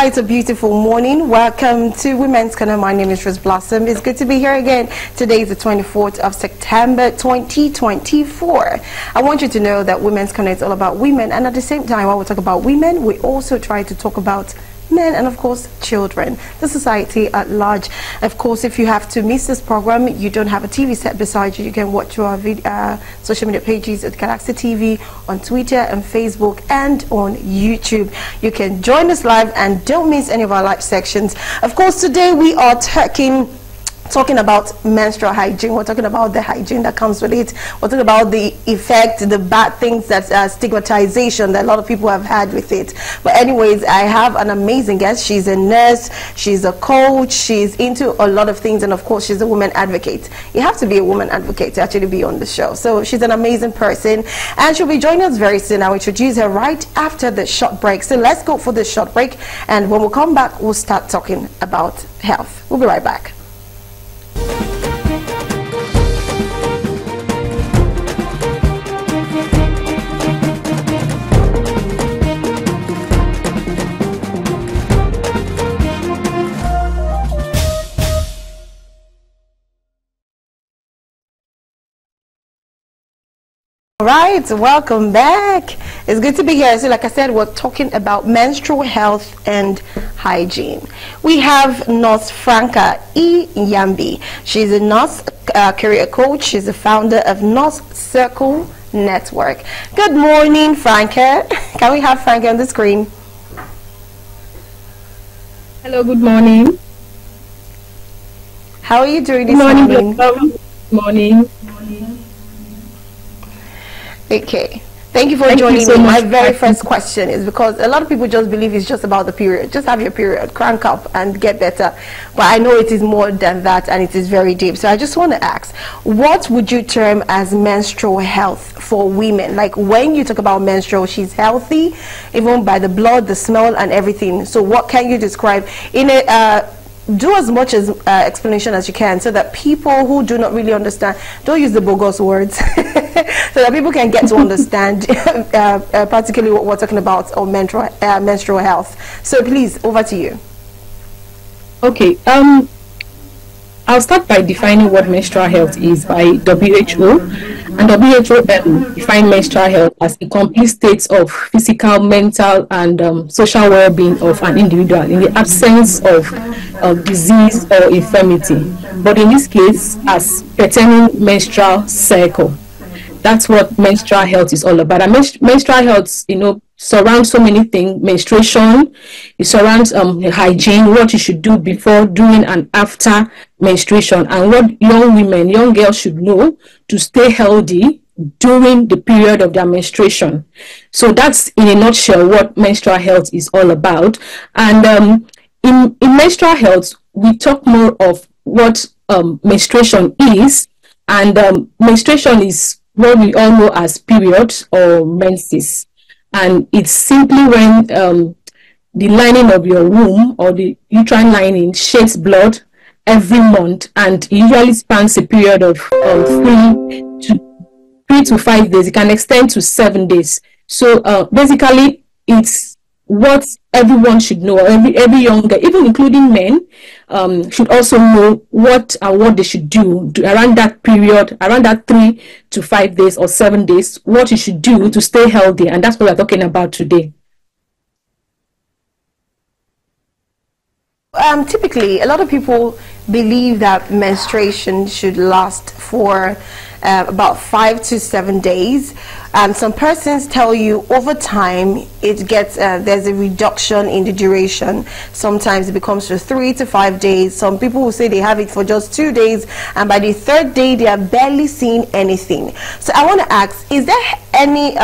right, it's a beautiful morning. Welcome to Women's Corner. My name is Rose Blossom. It's good to be here again. Today is the 24th of September 2024. I want you to know that Women's Corner is all about women, and at the same time, while we talk about women, we also try to talk about men and of course children, the society at large. Of course, if you have to miss this program, you don't have a TV set beside you, you can watch our social media pages at Galaxy TV, on Twitter and Facebook, and on YouTube. You can join us live and don't miss any of our live sections. Of course, today we are talking about menstrual hygiene. We're talking about the hygiene that comes with it. We're talking about the effect, the bad things, that stigmatization that a lot of people have had with it. But anyways, I have an amazing guest. She's a nurse, she's a coach, she's into a lot of things, and of course she's a woman advocate. You have to be a woman advocate to actually be on the show. So she's an amazing person, and she'll be joining us very soon. I'll introduce her right after the short break. So let's go for the short break, and when we come back, we'll start talking about health. We'll be right back. All right, welcome back. It's good to be here. So like I said, we're talking about menstrual health and hygiene. We have Nurse Franca E. Yambi. She's a nurse career coach. She's the founder of Nurse Circle Network. Good morning, Franca. Can we have Franca on the screen? Hello, good morning. How are you doing this morning? Good morning. Okay, thank you for joining me. My very first question is because a lot of people just believe it's just about the period. Just have your period, crank up and get better. But I know it is more than that, and it is very deep. So I just want to ask, what would you term as menstrual health for women? Like when you talk about menstrual, she's healthy, even by the blood, the smell, and everything. So what can you describe in a do as much as explanation as you can, so that people who do not really understand, don't use the bogus words, so that people can get to understand particularly what we're talking about on menstrual health. So please, over to you. Okay, I'll start by defining what menstrual health is by WHO. And WHO define menstrual health as a complete state of physical, mental, and social well-being of an individual in the absence of disease or infirmity. But in this case, as pertaining menstrual cycle. That's what menstrual health is all about. And menstrual health, surrounds so many things. Menstruation, it surrounds hygiene, what you should do before, during, and after menstruation, and what young girls should know to stay healthy during the period of their menstruation. So that's in a nutshell what menstrual health is all about. And in menstrual health, we talk more of what menstruation is, and menstruation is what we all know as periods or menses. And it's simply when the lining of your womb or the uterine lining sheds blood every month, and it usually spans a period of 3 to 5 days. It can extend to 7 days. So basically, it's what everyone should know. Every young girl, even including men, should also know what they should do around that period, around that 3 to 5 days or 7 days, what you should do to stay healthy. And that's what we're talking about today. Typically, a lot of people believe that menstruation should last for about 5 to 7 days. Some persons tell you over time it gets there's a reduction in the duration. Sometimes it becomes to 3 to 5 days. Some people will say they have it for just 2 days, and by the 3rd day they are barely seeing anything. So I want to ask, is there any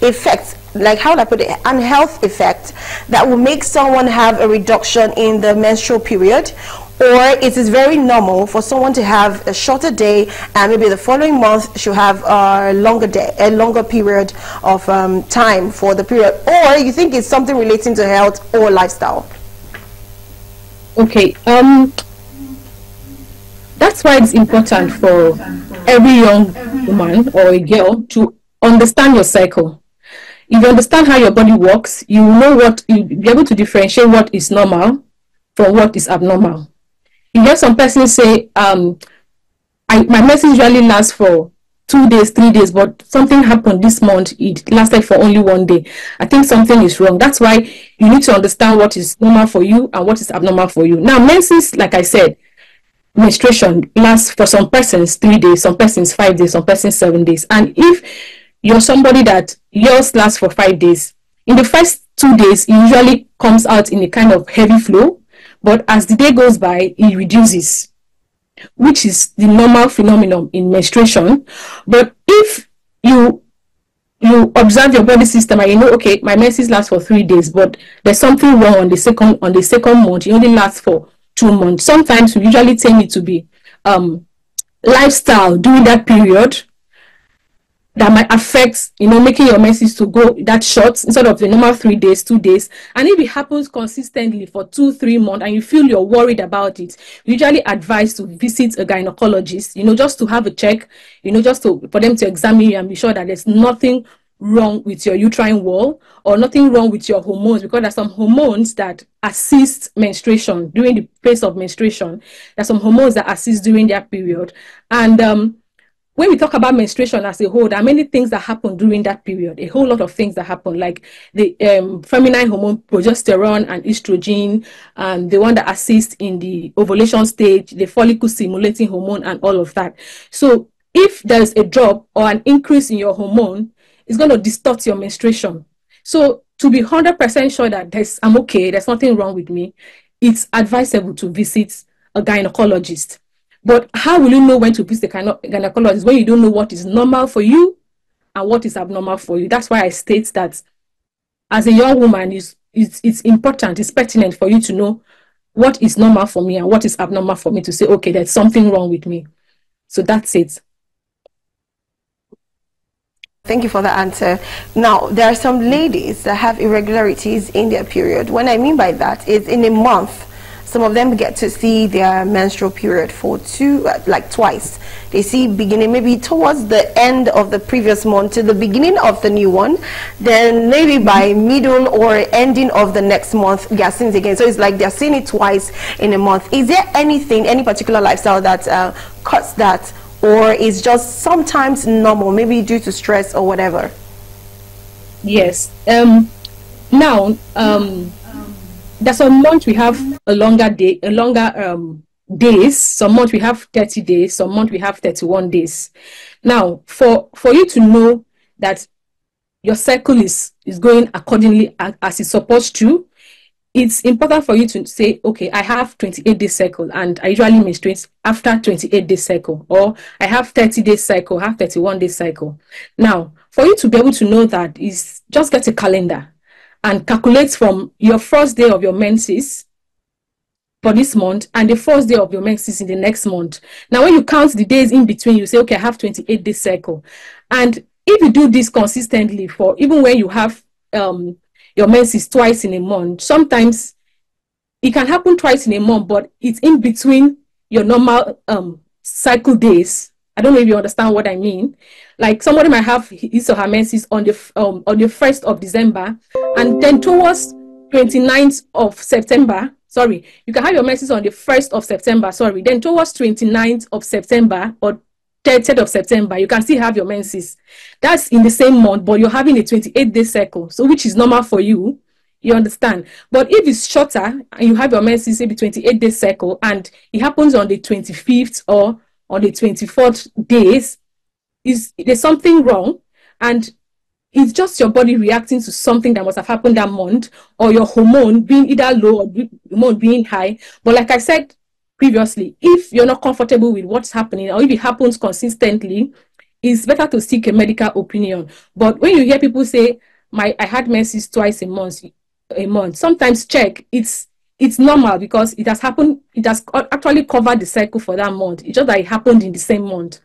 effects, like how would I put it, unhealth effect that will make someone have a reduction in the menstrual period? Or it is very normal for someone to have a shorter day, and maybe the following month she'll have a longer day, a longer period of time for the period? Or you think it's something relating to health or lifestyle? Okay, that's why it's important for every young woman or a girl to understand your cycle. If you understand how your body works, you will know what, you'll be able to differentiate what is normal from what is abnormal. You hear some persons say, my menses usually lasts for 2 days, 3 days, but something happened this month, it lasted for only 1 day. I think something is wrong. That's why you need to understand what is normal for you and what is abnormal for you. Now, menses, like I said, menstruation lasts for some persons 3 days, some persons 5 days, some persons 7 days. And if you're somebody that yours lasts for 5 days, in the first 2 days, it usually comes out in a kind of heavy flow, but as the day goes by, it reduces, which is the normal phenomenon in menstruation. But if you observe your body system and you know, okay, my menses last for 3 days, but there's something wrong on the second month, it only lasts for 2 months. Sometimes we usually tend it to be lifestyle during that period that might affect, making your menses to go that short instead of the normal 3 days, 2 days. And if it happens consistently for 2-3 months and you feel you're worried about it, we usually advise to visit a gynecologist, just to have a check, just for them to examine you and be sure that there's nothing wrong with your uterine wall or nothing wrong with your hormones, because there's some hormones that assist menstruation during the phase of menstruation. There's some hormones that assist during that period. And when we talk about menstruation as a whole, there are many things that happen during that period, a whole lot of things that happen, like the feminine hormone, progesterone and estrogen, and the one that assists in the ovulation stage, the follicle stimulating hormone and all of that. So if there's a drop or an increase in your hormone, it's going to distort your menstruation. So to be 100% sure that I'm okay, there's nothing wrong with me, it's advisable to visit a gynecologist. But how will you know when to visit the gynecologist when you don't know what is normal for you and what is abnormal for you? That's why I state that as a young woman, it's important, it's pertinent for you to know what is normal for me and what is abnormal for me to say, okay, there's something wrong with me. So that's it. Thank you for the answer. Now, there are some ladies that have irregularities in their period. What I mean by that is in a month, some of them get to see their menstrual period for twice. They see beginning maybe towards the end of the previous month to the beginning of the new one. Then maybe by middle or ending of the next month, they are seeing it again. So it's like they're seeing it twice in a month. Is there any particular lifestyle that cuts that? Or is just sometimes normal, maybe due to stress or whatever? Yes. There's some months we have a longer days. Some months we have 30 days. Some months we have 31 days. Now, for you to know that your cycle is going accordingly as it's supposed to, it's important for you to say, okay, I have 28-day cycle and I usually menstruate after 28-day cycle, or I have 30-day cycle, I have 31-day cycle. Now, for you to be able to know that is just get a calendar and calculate from your first day of your menses for this month and the first day of your menses in the next month. Now, when you count the days in between, you say, okay, I have 28-day cycle. And if you do this consistently for even when you have your menses twice in a month, sometimes it can happen twice in a month, but it's in between your normal cycle days. I don't know if you understand what I mean. Like somebody might have his or her menses on the 1st of December, and then towards 29th of September, sorry, you can have your menses on the 1st of September, sorry, then towards 29th of September or 30th of September, you can still have your menses. That's in the same month, but you're having a 28-day cycle, so which is normal for you. You understand? But if it's shorter and you have your menses, maybe 28-day cycle, and it happens on the 25th or on the 24th days, there's something wrong, and it's just your body reacting to something that must have happened that month, or your hormone being either low or hormone being high. But like I said previously, if you're not comfortable with what's happening, or if it happens consistently, it's better to seek a medical opinion. But when you hear people say, I had menses twice a month, sometimes check, it's normal because it has happened, it has actually covered the cycle for that month. It's just that it happened in the same month.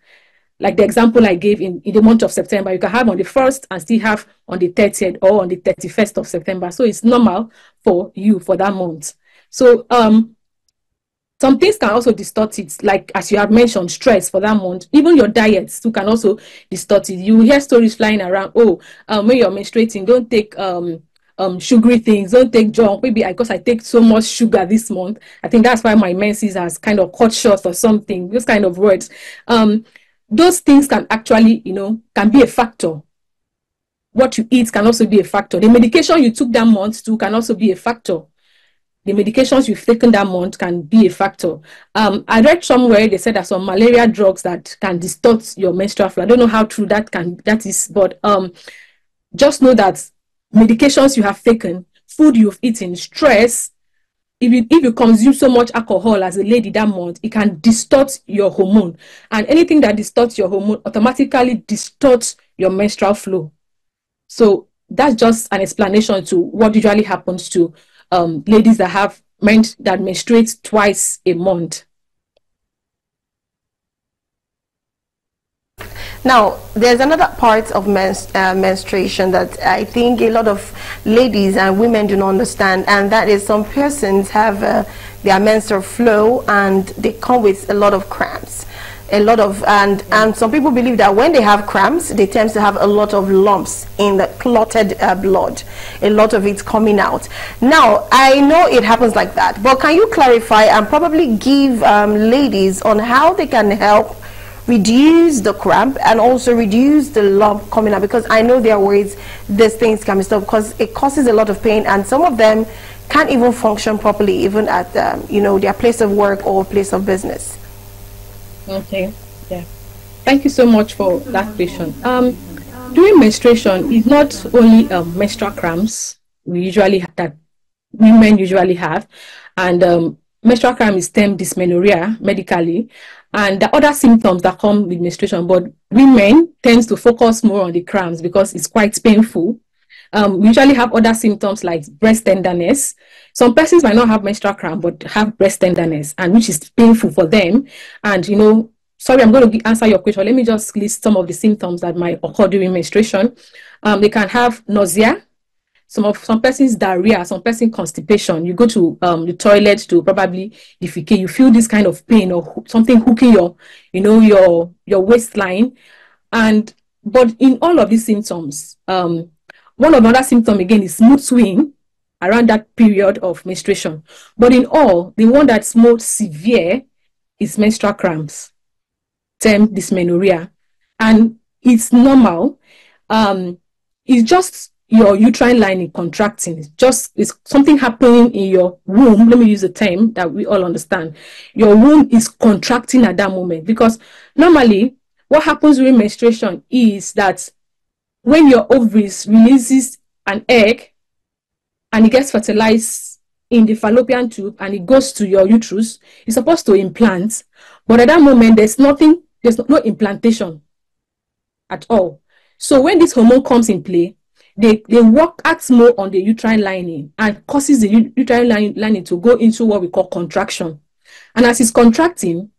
Like the example I gave in the month of September, you can have on the 1st and still have on the 30th or on the 31st of September. So it's normal for you for that month. So some some things can also distort it, like as you have mentioned, stress for that month. Even your diets too can also distort it. You hear stories flying around, oh, when you're menstruating, don't take sugary things, don't take junk. Maybe because I take so much sugar this month, I think that's why my menses has kind of cut short or something. Those kind of words. Those things can actually, can be a factor. What you eat can also be a factor. The medication you took that month too can also be a factor. The medications you've taken that month can be a factor. I read somewhere they said that some malaria drugs that can distort your menstrual flow. I don't know how true that is, but just know that medications you have taken, food you've eaten, stress, if you consume so much alcohol as a lady that month, it can distort your hormone. And anything that distorts your hormone automatically distorts your menstrual flow. So that's just an explanation to what usually happens to ladies that menstruate twice a month. Now, there's another part of menstruation that I think a lot of ladies and women do not understand, and that is some persons have their menstrual flow and they come with a lot of cramps. And some people believe that when they have cramps, they tend to have a lot of lumps in the clotted blood, a lot of it coming out. Now, I know it happens like that, but can you clarify and probably give ladies on how they can help reduce the cramp and also reduce the lump coming out? Because I know there are ways these things can be stopped, because it causes a lot of pain, and some of them can't even function properly, even at their place of work or place of business. Okay, yeah. Thank you so much for that question. During menstruation, it's not only menstrual cramps that women usually have, and menstrual cramp is termed dysmenorrhea medically, and the other symptoms that come with menstruation. But women tends to focus more on the cramps because it's quite painful. We usually have other symptoms like breast tenderness. Some persons might not have menstrual cramp but have breast tenderness, and which is painful for them. And sorry, I'm going to answer your question. Let me just list some of the symptoms that might occur during menstruation. They can have nausea. Some persons diarrhea, some person constipation. You go to the toilet to probably defecate. You feel this kind of pain or something hooking your waistline. But in all of these symptoms, one of another symptom again is mood swing around that period of menstruation. But in all, the one that's most severe is menstrual cramps, termed dysmenorrhea, and it's normal. It's just your uterine lining contracting. It's something happening in your womb. Let me use a term that we all understand. Your womb is contracting at that moment, because normally what happens during menstruation is that when your ovaries releases an egg and it gets fertilized in the fallopian tube and it goes to your uterus, it's supposed to implant. But at that moment, there's no implantation at all. So when this hormone comes in play, they acts more on the uterine lining and causes the uterine lining to go into what we call contraction. And as it's contracting,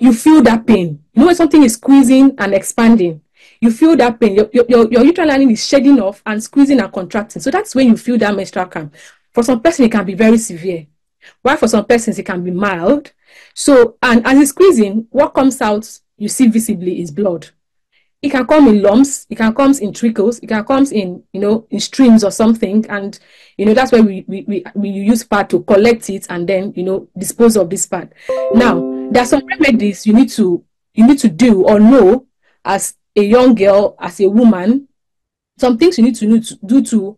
you feel that pain. When something is squeezing and expanding, you feel that pain. Your uterine lining is shedding off and squeezing and contracting. So that's when you feel that menstrual cramp. For some persons, it can be very severe, while for some persons, it can be mild. So, and as it's squeezing, what comes out, you see visibly, is blood. It can come in lumps, it can come in trickles, it can come in, in streams or something. And, that's why we use pad to collect it and then, dispose of this pad. Now, there are some remedies you need to do or know as a young girl, as a woman. Some things you need to do to,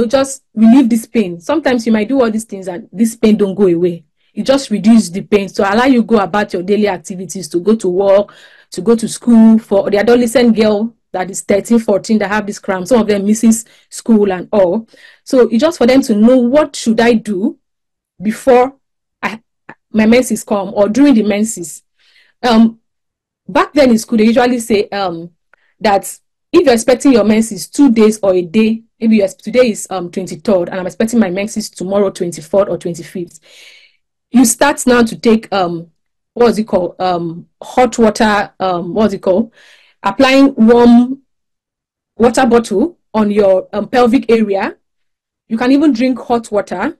just relieve this pain. Sometimes you might do all these things and this pain don't go away. It just reduces the pain to allow you go about your daily activities, to go to work, to go to school. For the adolescent girl that is 13, 14 that have this cramp, some of them misses school and all. So it's just for them to know, what should I do before my menses come or during the menses. Back then in school, they usually say that if you're expecting your menses 2 days or a day, maybe today is 23rd and I'm expecting my menses tomorrow, 24th or 25th, you start now to take hot water, applying warm water bottle on your pelvic area. You can even drink hot water,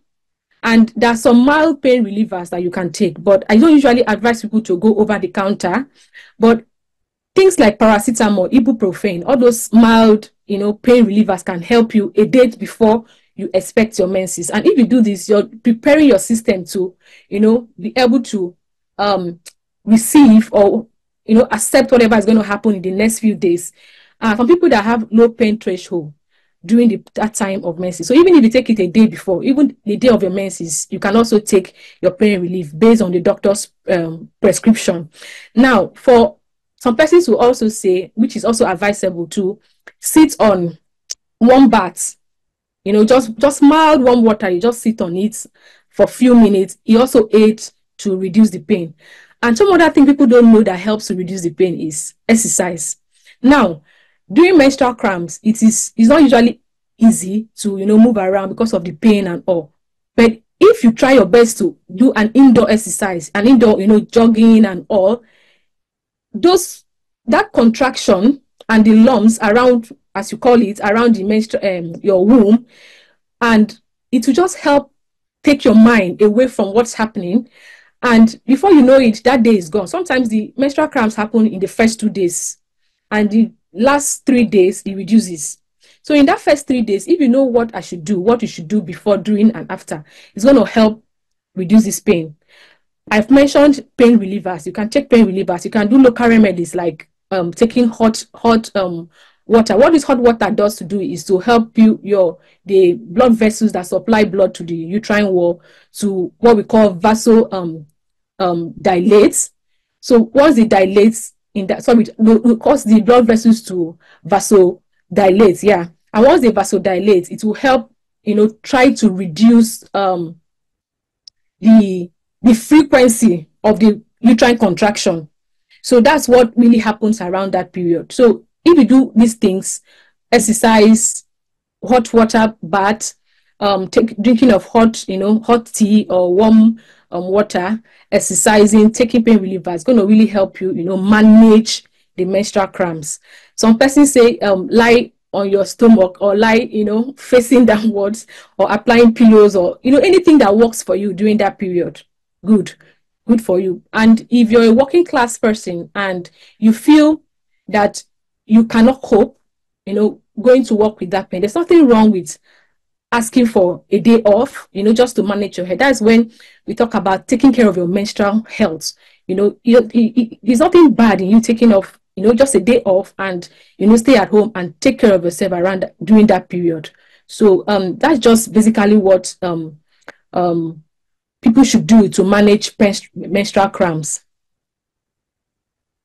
And there are some mild pain relievers that you can take, but I don't usually advise people to go over the counter. But things like paracetamol, ibuprofen, all those mild, pain relievers can help you a day before you expect your menses. And if you do this, you're preparing your system to, be able to receive or, accept whatever is going to happen in the next few days. For people that have low pain threshold during that time of menses. So even if you take it a day before, even the day of your menses, you can also take your pain relief based on the doctor's prescription. Now, for some persons will also say, which is also advisable, to sit on warm baths, just mild warm water. You just sit on it for a few minutes. It also aids to reduce the pain. And some other thing people don't know that helps to reduce the pain is exercise. Now, during menstrual cramps, it's not usually easy to move around because of the pain and all. But if you try your best to do an indoor exercise, an indoor jogging and all, that contraction and the lumps around, as you call it, around the your womb, and it will just help take your mind away from what's happening. And before you know it, that day is gone. Sometimes the menstrual cramps happen in the first 2 days, and the last 3 days it reduces. So in that first 3 days, if you know what you should do before, during, and after, it's going to help reduce this pain. I've mentioned pain relievers. You can take pain relievers. You can do local remedies like taking hot water. What this hot water does to do is to help the blood vessels that supply blood to the uterine wall to what we call dilate. So once it dilates it cause the blood vessels to vasodilate. Yeah. And once they vasodilate, it will help, try to reduce the frequency of the uterine contraction. So that's what really happens around that period. So if you do these things, exercise, hot water bath, drinking of hot tea or warm water, exercising, taking pain relievers, it's going to really help you, manage the menstrual cramps. Some persons say lie on your stomach or lie, facing downwards, or applying pillows, or anything that works for you during that period. Good for you. And if you're a working class person and you feel that you cannot cope, going to work with that pain, there's nothing wrong with asking for a day off, just to manage your head. That's when we talk about taking care of your menstrual health. There's nothing bad in you taking off, just a day off, and stay at home and take care of yourself during that period. So that's just basically what people should do to manage menstrual cramps.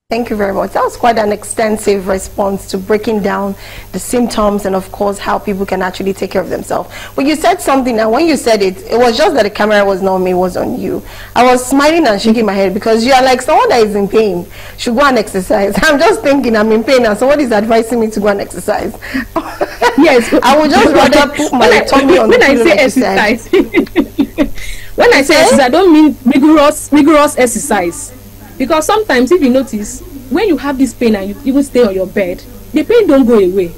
Thank you very much. That was quite an extensive response to breaking down the symptoms and, of course, how people can actually take care of themselves. But you said something, and when you said it, it was just that the camera was not on me, it was on you. I was smiling and shaking my head because you are like someone that is in pain should go and exercise. I'm just thinking I'm in pain and somebody is advising me to go and exercise. Yes. I would just rather put my tummy on the pillow. When I say exercise, when I say exercise, I don't mean rigorous exercise. Because sometimes, if you notice, when you have this pain and you even stay on your bed, the pain don't go away.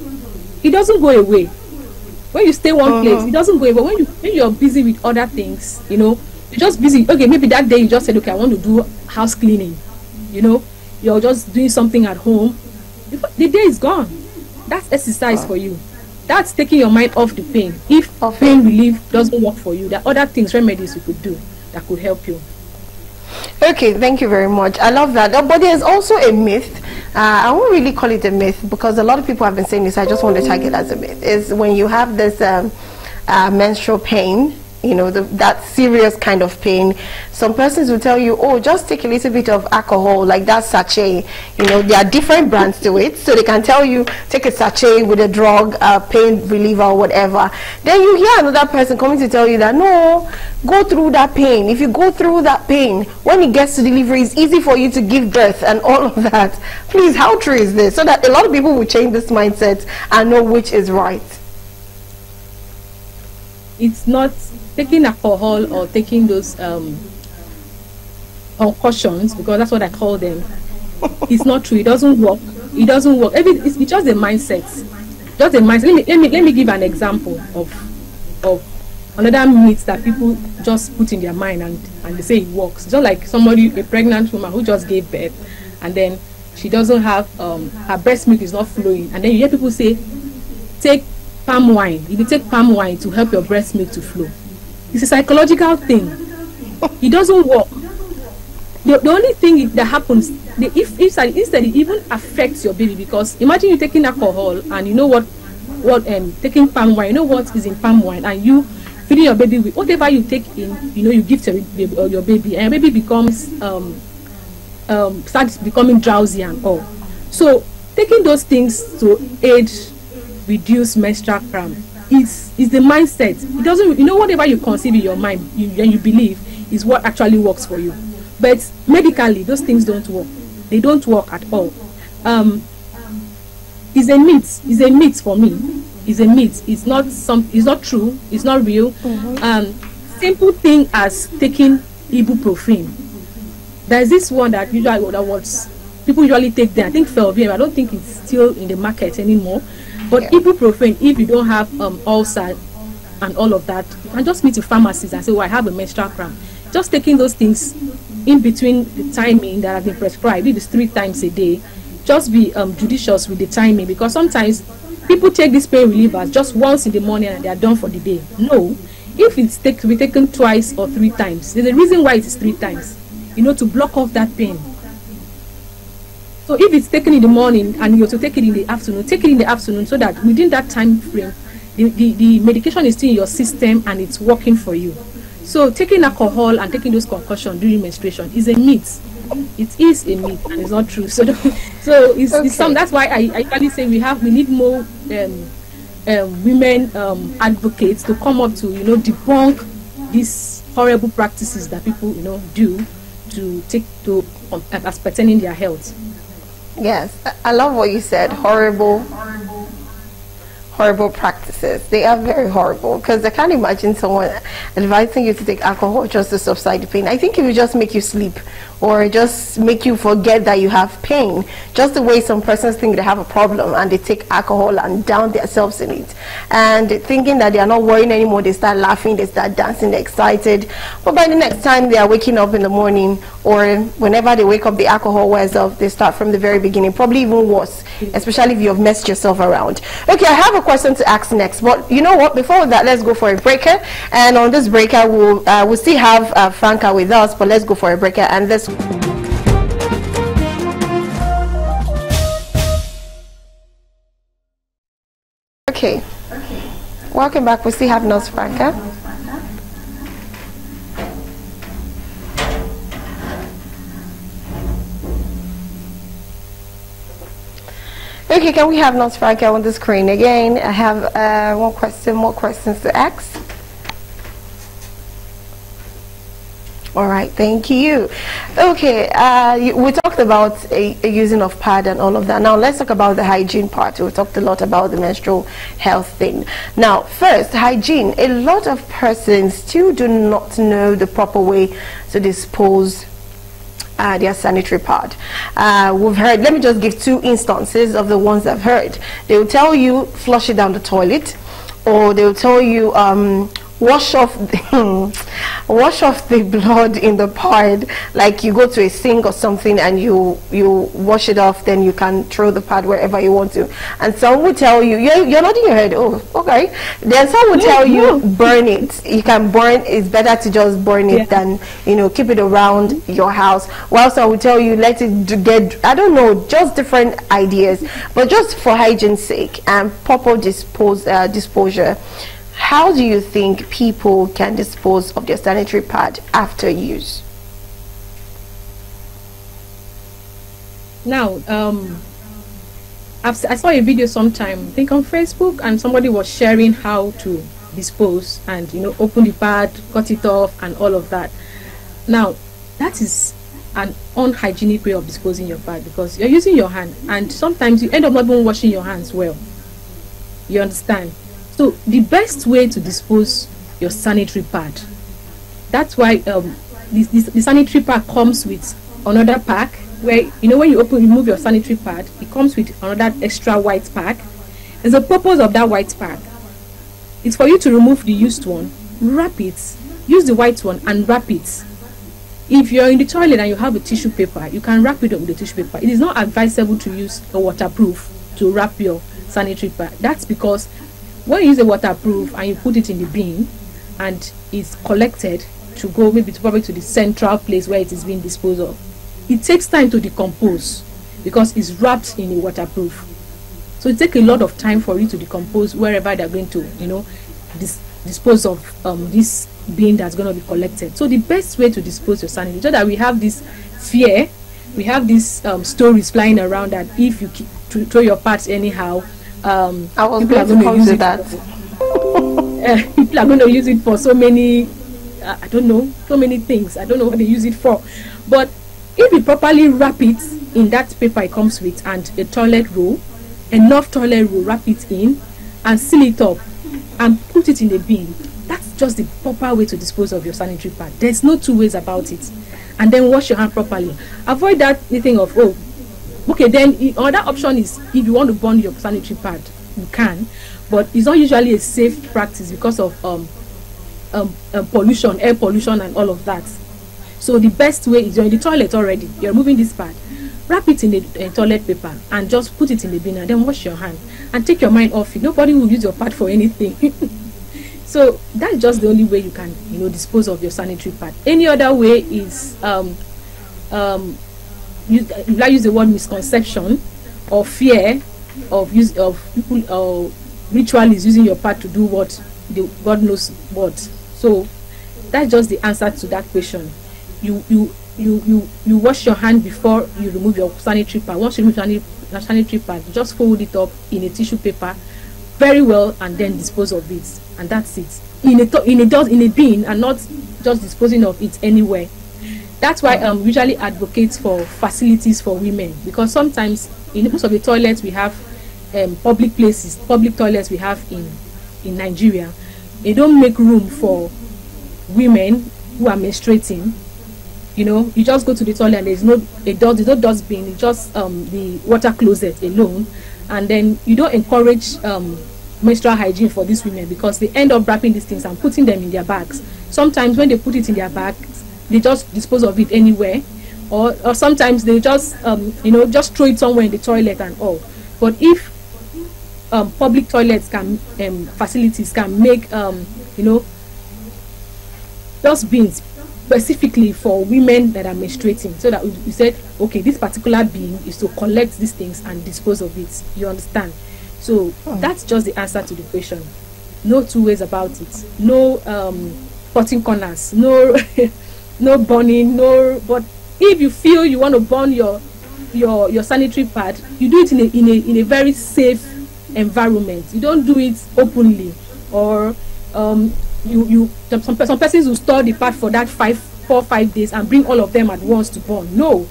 It doesn't go away. When you stay one place, it doesn't go away. But when you're busy with other things, you're just busy. Okay, maybe that day you just said, okay, I want to do house cleaning. You're just doing something at home. The day is gone. That's exercise for you. That's taking your mind off the pain. If pain relief doesn't work for you, there are other things, remedies you could do that could help you. Okay, thank you very much. I love that. But there's also a myth. I won't really call it a myth because a lot of people have been saying this. I just want to tag it as a myth. Is when you have this menstrual pain, that serious kind of pain, some persons will tell you, oh, just take a little bit of alcohol, like that sachet. There are different brands to it, so they can tell you take a sachet with a drug, pain reliever or whatever. Then you hear another person coming to tell you that no, go through that pain. If you go through that pain, when it gets to delivery, it's easy for you to give birth and all of that. Please, how true is this? So that a lot of people will change this mindset and know which is right. It's not taking alcohol or taking those concussions, because that's what I call them. It's not true. It doesn't work. It doesn't work. It's just a mindset. Just a mindset. Let me give an example of another myth that people just put in their mind, and they say it works. Just like somebody, a pregnant woman who just gave birth, and then she doesn't have her breast milk is not flowing, and then you hear people say, take palm wine. If you take palm wine to help your breast milk to flow, it's a psychological thing. It doesn't work. The only thing that happens, if instead it even affects your baby, because imagine you taking alcohol, and you know what taking palm wine, you know what is in palm wine, and you feeding your baby with whatever you take in, you know, you give to your baby, and your baby becomes starts becoming drowsy and all. So taking those things to aid reduce menstrual cramp is the mindset. It doesn't, you know, whatever you conceive in your mind and you believe is what actually works for you. But medically, those things don't work. They don't work at all. It's a myth. It's a myth for me. It's a myth. It's not true. It's not real. Simple thing as taking ibuprofen. There's this one that people usually take there. I think Felvium. I don't think it's still in the market anymore. But ibuprofen, if you don't have ulcer and all of that, you can just meet a pharmacist and say, "Oh, I have a menstrual cramp." Just taking those things in between the timing that has been prescribed, if it's 3 times a day, just be judicious with the timing, because sometimes people take these pain relievers just once in the morning and they are done for the day. No, if it's to be taken twice or 3 times, there's a reason why it is 3 times, you know, to block off that pain. So if it's taken in the morning and you're to take it in the afternoon, take it in the afternoon, so that within that time frame, the medication is still in your system and it's working for you. So taking alcohol and taking those concussions during menstruation is a myth. It is a myth and it's not true. So it's some. That's why I usually say we need more women advocates to come up to, you know, debunk these horrible practices that people, you know, do as pertaining their health. Yes, I love what you said. Horrible practices. They are very horrible, because I can't imagine someone advising you to take alcohol just to subside the pain. I think it will just make you sleep, or just make you forget that you have pain. Just the way some persons think they have a problem and they take alcohol and down themselves in it, and thinking that they are not worrying anymore, they start laughing, they start dancing, they're excited. But by the next time they are waking up in the morning, or whenever they wake up, the alcohol wears off. They start from the very beginning, probably even worse, especially if you've messed yourself around. Okay, I have a question to ask next, but you know what, before that, let's go for a breaker. And on this breaker, we'll still have Franca with us, but let's go for a breaker. And this okay, welcome back. We still have Nurse Franca. Okay, can we have Nurse Franca on the screen again? I have more questions to ask. All right, thank you. Okay, we talked about a using of pad and all of that. Now let's talk about the hygiene part. We talked a lot about the menstrual health thing. Now, first, hygiene. A lot of persons still do not know the proper way to dispose their sanitary pad. We've heard, let me just give 2 instances of the ones I've heard. They will tell you flush it down the toilet, or they will tell you wash off the blood in the pad, like you go to a sink or something and you wash it off, then you can throw the pad wherever you want to. And some will tell you, you're nodding your head, oh okay. Then some will tell you burn it. You can burn, it's better to just burn it than, you know, keep it around your house. While some will tell you let it get, I don't know, just different ideas. But just for hygiene's sake and proper disposure, how do you think people can dispose of their sanitary pad after use? Now, I saw a video sometime, I think on Facebook, and somebody was sharing how to dispose and, you know, open the pad, cut it off, and all of that. Now, that is an unhygienic way of disposing your pad, because you're using your hand, and sometimes you end up not even washing your hands well. You understand? So the best way to dispose your sanitary pad, that's why the sanitary pad comes with another pack, where, you know, when you remove your sanitary pad, it comes with another extra white pack. And the purpose of that white pack is for you to remove the used one wrap it. Use the white one and wrap it. If you're in the toilet and you have a tissue paper, you can wrap it up with the tissue paper. It is not advisable to use a waterproof to wrap your sanitary pad. That's because when you use a waterproof and you put it in the bin and it's collected to go probably to the central place where it is being disposed of, it takes time to decompose because it's wrapped in a waterproof. So it takes a lot of time for it to decompose wherever they're going to, dispose of this bin that's going to be collected. So the best way to dispose your sanitary, so that we have this fear, we have these stories flying around that if you throw your parts anyhow, I was going to come to that. People are going to use it for so many, I don't know, so many things. I don't know what they use it for. But if you properly wrap it in that paper it comes with and a toilet roll, enough toilet roll, wrap it in and seal it up and put it in the bin, that's just the proper way to dispose of your sanitary pad. There's no two ways about it. And then wash your hand properly. Avoid that thing of, oh, okay, then another option is if you want to burn your sanitary pad, you can, but it's not usually a safe practice because of pollution, air pollution and all of that. So the best way is you're in the toilet already, you're removing this pad, wrap it in the toilet paper and just put it in the bin and then wash your hand and take your mind off it. Nobody will use your pad for anything. So that's just the only way you can, dispose of your sanitary pad. Any other way is use the word misconception or fear of people or ritualists using your pad to do what God knows what. So that's just the answer to that question. You wash your hand before you remove your sanitary pad. Once you remove your sanitary pad, just fold it up in a tissue paper very well and then dispose of it, and that's it. In a bin, and not just disposing of it anywhere. That's why usually advocates for facilities for women, because sometimes in most of the toilets we have, public toilets we have in Nigeria, they don't make room for women who are menstruating. You just go to the toilet and there's no dustbin, it's just the water closet alone, and then you don't encourage menstrual hygiene for these women because they end up wrapping these things and putting them in their bags. Sometimes when they put it in their bags, they just dispose of it anywhere, or sometimes they just just throw it somewhere in the toilet and all. But if public toilets facilities can make dustbins specifically for women that are menstruating, so that we said, okay, this particular bin is to collect these things and dispose of it. You understand? So that's just the answer to the question. No two ways about it. No cutting corners. No no burning. No. But if you feel you want to burn your sanitary pad, you do it in a very safe environment. You don't do it openly, or some persons will store the pad for that 4 or 5 days and bring all of them at once to burn. No,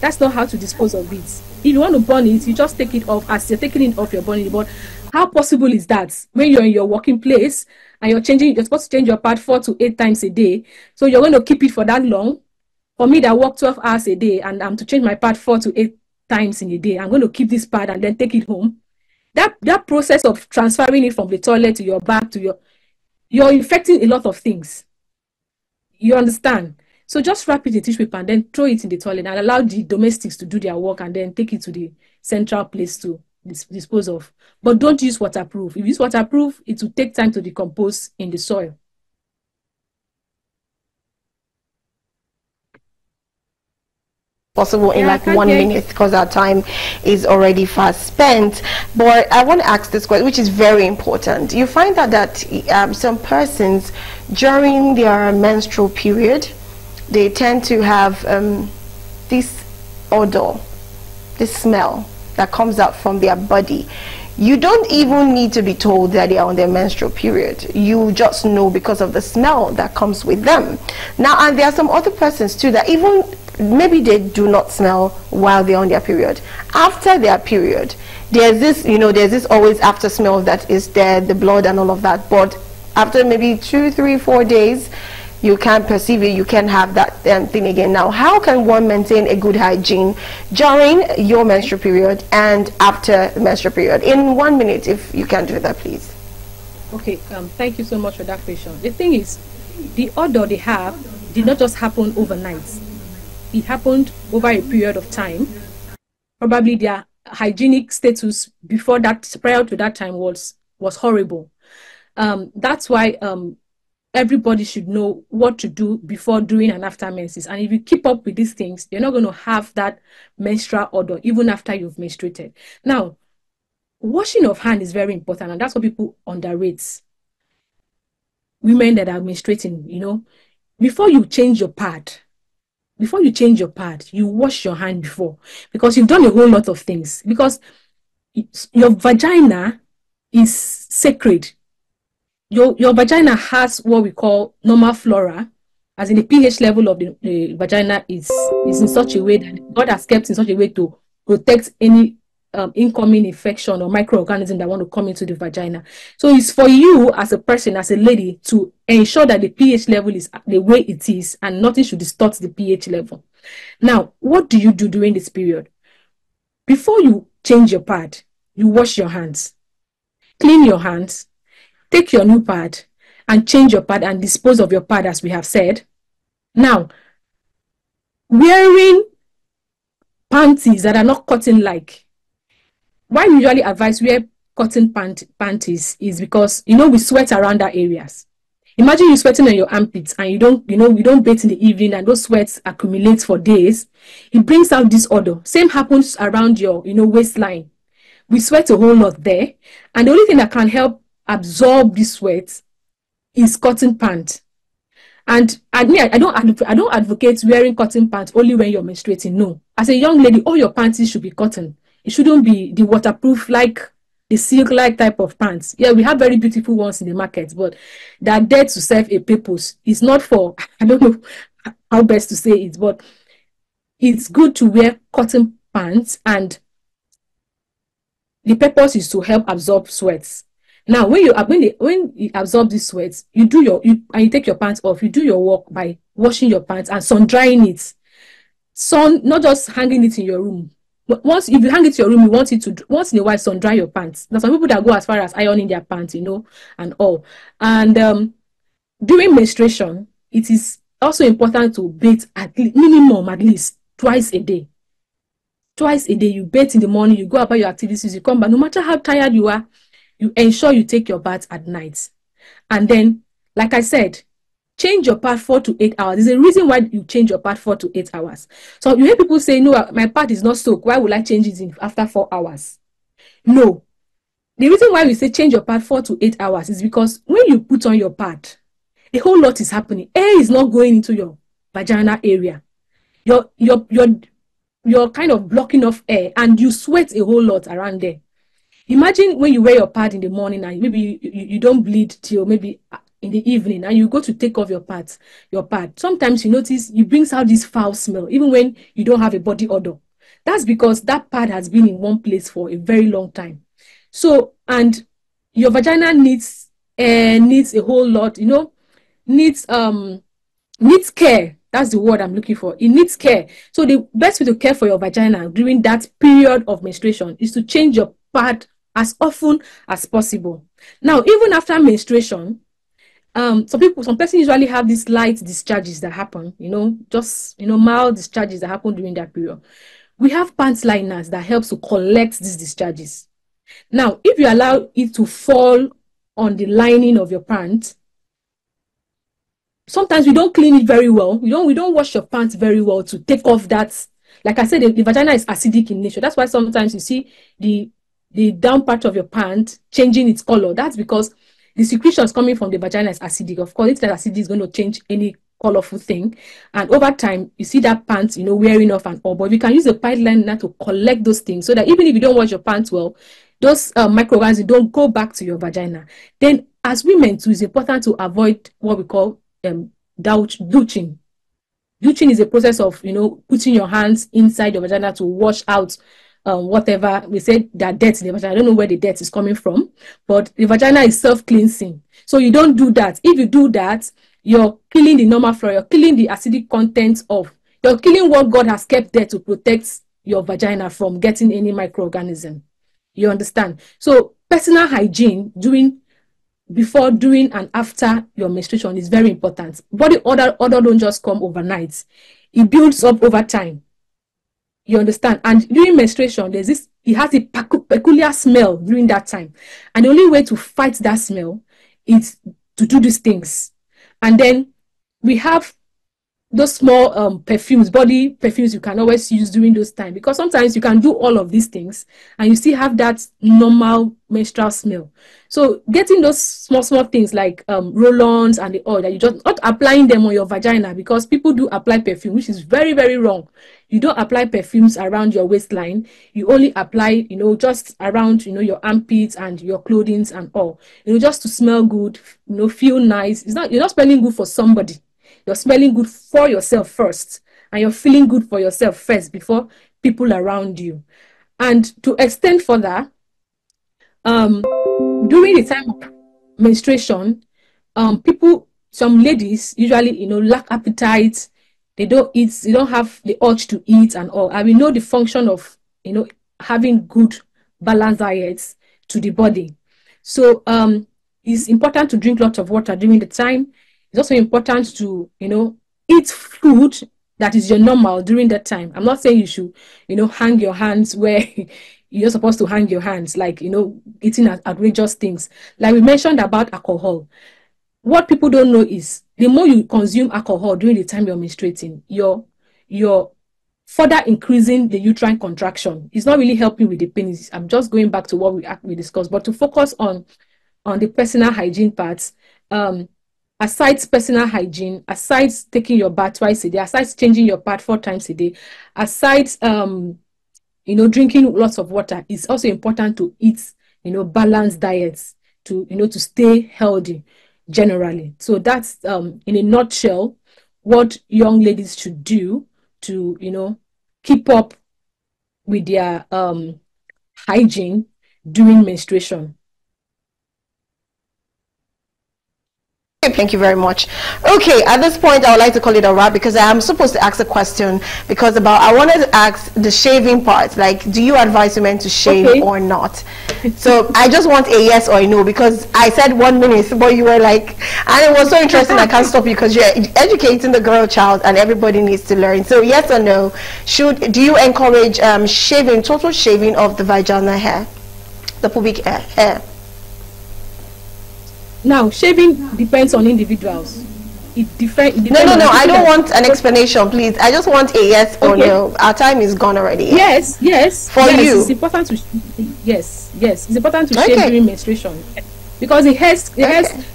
that's not how to dispose of it. If you want to burn it, you just take it off as you're taking it off, you're burning it. But how possible is that when you're in your working place and you're supposed to change your pad 4 to 8 times a day? So you're going to keep it for that long? For me that work 12 hours a day and I'm to change my pad 4 to 8 times in a day, I'm going to keep this pad and then take it home. That process of transferring it from the toilet to your bag to you're infecting a lot of things. You understand? So just wrap it in tissue paper and then throw it in the toilet and allow the domestics to do their work and then take it to the central place to dispose of. But don't use waterproof. If you use waterproof, it will take time to decompose in the soil. Possible in like 1 minute because our time is already fast spent. But I want to ask this question, which is very important. You find that some persons during their menstrual period, they tend to have this odor, this smell that comes out from their body. You don't even need to be told that they are on their menstrual period. You just know because of the smell that comes with them. Now, and there are some other persons too that even maybe they do not smell while they're on their period. After their period, there's this always after smell that is there, the blood and all of that. But after maybe 2, 3, 4 days, you can't perceive it, you can have that thing again. Now, how can one maintain a good hygiene during your menstrual period and after the menstrual period? In 1 minute, if you can do that, please. Okay, thank you so much for that question. The thing is, the odor they have did not just happen overnight. It happened over a period of time. Probably their hygienic status before that, prior to that time, was horrible. That's why everybody should know what to do before, during, and after menses. And if you keep up with these things, you're not going to have that menstrual odor even after you've menstruated. Now, washing of hand is very important, and that's what people underrate. Women that are menstruating, before you change your pad, you wash your hand before, because you've done a whole lot of things. Because your vagina is sacred. Your vagina has what we call normal flora, as in the pH level of the vagina is in such a way that God has kept in such a way to protect any incoming infection or microorganism that want to come into the vagina. So it's for you as a person, as a lady, to ensure that the pH level is the way it is and nothing should distort the pH level. Now, what do you do during this period? Before you change your pad, you wash your hands, clean your hands, take your new pad and change your pad and dispose of your pad, as we have said. Now, wearing panties that are not cotton-like. Why we usually advise wear cotton panties is because, we sweat around our areas. Imagine you sweating on your armpits and you don't bathe in the evening and those sweats accumulate for days. It brings out this odor. Same happens around your, waistline. We sweat a whole lot there. And the only thing that can help absorb this sweat is cotton pants. And I don't advocate wearing cotton pants only when you're menstruating. No. As a young lady, all your panties should be cotton. It shouldn't be the waterproof, like the silk-like type of pants. Yeah, we have very beautiful ones in the market, but they're there to serve a purpose. It's not for, I don't know how best to say it, but it's good to wear cotton pants, and the purpose is to help absorb sweats. Now, when you absorb these sweats, and you take your pants off, you do your work by washing your pants and sun drying it. Not just hanging it in your room. But if you hang it in your room, you want it to once in a while sun dry your pants. There's some people that go as far as ironing their pants, and all. And during menstruation, it is also important to bathe at least twice a day. Twice a day, you bathe in the morning, you go about your activities, you come back. No matter how tired you are, you ensure you take your bath at night. And then, like I said, change your pad 4 to 8 hours. There's a reason why you change your pad 4 to 8 hours. So you hear people say, no, my pad is not soaked. Why would I change it after 4 hours? No. The reason why we say change your pad 4 to 8 hours is because when you put on your pad, a whole lot is happening. Air is not going into your vaginal area. You're kind of blocking off air and you sweat a whole lot around there. Imagine when you wear your pad in the morning and maybe you don't bleed till maybe in the evening, and you go to take off your pad. Sometimes you notice it brings out this foul smell, even when you don't have a body odor. That's because that pad has been in one place for a very long time. So, and your vagina needs a whole lot, needs care. That's the word I'm looking for. It needs care. So the best way to care for your vagina during that period of menstruation is to change your pad as often as possible. Now, even after menstruation, some persons usually have these light discharges that happen, just mild discharges that happen during that period. We have pant liners that helps to collect these discharges. Now, if you allow it to fall on the lining of your pants, sometimes we don't clean it very well. We don't wash your pants very well to take off that. Like I said, the vagina is acidic in nature. That's why sometimes you see the down part of your pant changing its color. That's because the secretions coming from the vagina is acidic. Of course, if that acidity is going to change any colorful thing, and over time you see that pants wearing off and all. But we can use a pipe liner to collect those things, so that even if you don't wash your pants well, those microorganisms don't go back to your vagina. Then, as women too, it's important to avoid what we call douching. Douching is a process of putting your hands inside your vagina to wash out whatever we said that dirt in the vagina. I don't know where the dirt is coming from, but the vagina is self-cleansing. So you don't do that. If you do that, you're killing the normal flora, you're killing the acidic content you're killing what God has kept there to protect your vagina from getting any microorganism. You understand? So personal hygiene during before, during, and after your menstruation is very important. Body odor don't just come overnight. It builds up over time. You understand? And during menstruation, there's this, it has a peculiar smell during that time. And the only way to fight that smell is to do these things. And then we have those small perfumes, body perfumes you can always use during those times, because sometimes you can do all of these things and you still have that normal menstrual smell. So getting those small things like roll-ons and the oil, that you just not applying them on your vagina, because people do apply perfume, which is very, very wrong. You don't apply perfumes around your waistline. You only apply, just around, your armpits and your clothing and all, just to smell good, feel nice. You're not smelling good for somebody. You're smelling good for yourself first, and you're feeling good for yourself first before people around you. And to extend further, during the time of menstruation, some ladies usually, lack appetite. They don't eat, they don't have the urge to eat and all. And we know the function of, having good balanced diets to the body. So it's important to drink lots of water during the time. It's also important to, eat food that is your normal during that time. I'm not saying you should, hang your hands where you're supposed to hang your hands, like, eating outrageous things. Like we mentioned about alcohol. What people don't know is the more you consume alcohol during the time you're menstruating, you're further increasing the uterine contraction. It's not really helping with the pain. I'm just going back to what we discussed, but to focus on the personal hygiene parts. Aside personal hygiene, aside taking your bath twice a day, aside changing your pad 4 times a day, aside drinking lots of water, it's also important to eat balanced diets to stay healthy generally. So that's in a nutshell what young ladies should do to keep up with their hygiene during menstruation. Thank you very much. Okay, at this point, I would like to call it a wrap, because I am supposed to ask a question, because I wanted to ask the shaving part. Like, do you advise women to shave or not? So I just want a yes or a no, because I said 1 minute, but you were like, and it was so interesting. I can't stop you, because you're educating the girl child, and everybody needs to learn. So yes or no, do you encourage shaving, total shaving of the vaginal hair, the pubic hair? Now, shaving depends on individuals. It depends. No. I don't want an explanation, please. I just want a yes or no. Our time is gone already. Yes. For you, it's important to. Yes. It's important to shave during menstruation, because the hair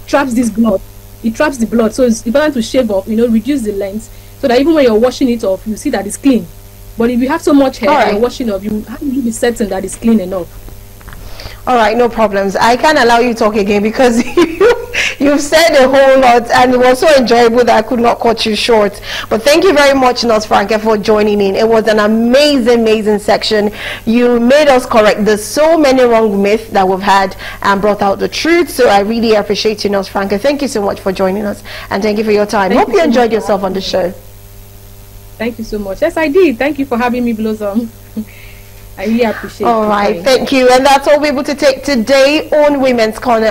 traps this blood. It traps the blood, so it's important to shave off. Reduce the length, so that even when you're washing it off, you see that it's clean. But if you have so much hair and you're washing off, how do you be certain that it's clean enough? All right, no problems. I can't allow you to talk again, because you've said a whole lot, and it was so enjoyable that I could not cut you short. But thank you very much, Nurse Franca, for joining in. It was an amazing section. You made us correct the so many wrong myths that we've had and brought out the truth. So I really appreciate you, Nurse Franca. Thank you so much for joining us, and thank you for your time. Hope you enjoyed yourself on the show. Thank you so much. Yes, I did. Thank you for having me, Blossom. I really appreciate it. All right, thank you. And that's all we're able to take today on Women's Corner.